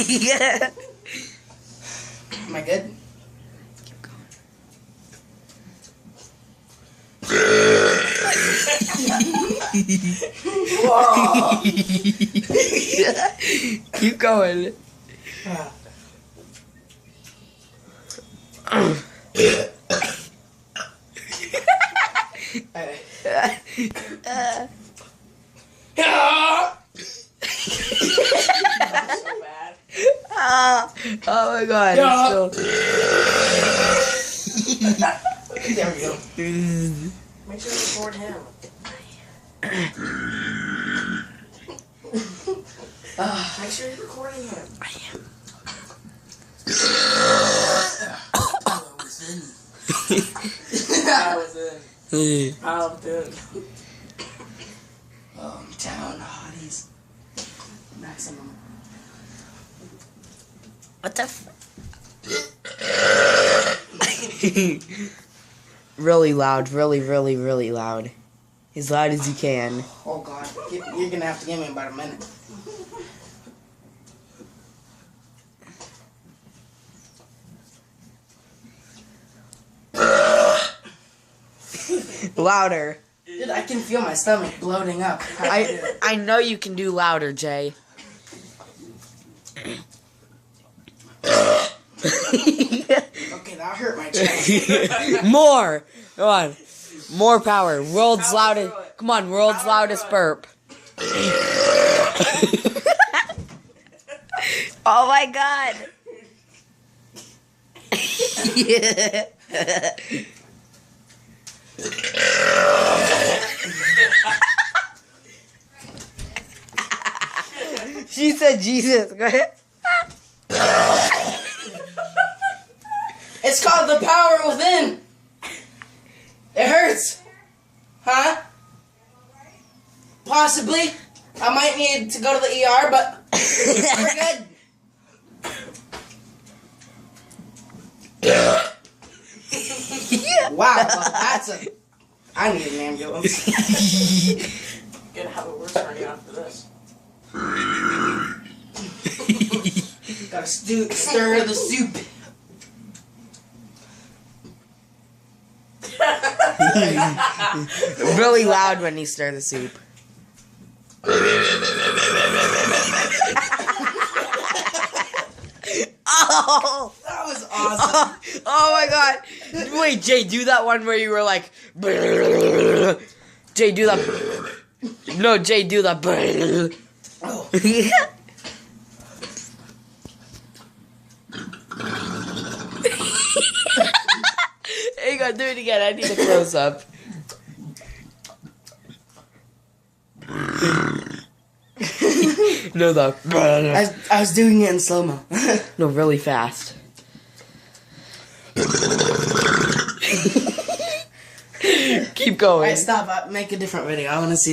Yeah. Am I good? Keep going. Whoa. Keep going. So bad. Oh my god. There we go. Make sure you record him. Make sure you're recording him. I am. I was in. Town hotties. Maximum. What the Really loud, really loud. As loud as you can. Oh god, you're gonna have to give me about a minute. Louder. Dude, I can feel my stomach bloating up. I know you can do louder, Jay. Okay, that hurt my chest. More. Come on. More power. World's loudest. Come on, world's loudest burp. Oh my god. Yeah. She said Jesus. Go ahead. It's called the power within. It hurts. Huh? Possibly. I might need to go to the ER, but we're good. Wow, well, that's a... I need an ambulance. Gonna have it worse running after this. Gotta stir the soup. Really loud when you stir the soup. Oh! That was awesome. Oh my god. Wait, Jay, do that one where you were like... Jay, do that... No, Jay, do that... Oh. Hang on, do it again. I need a close-up. No, though. I was doing it in slow-mo. No, really fast. Keep going. Alright, stop. Make a different video. I want to see.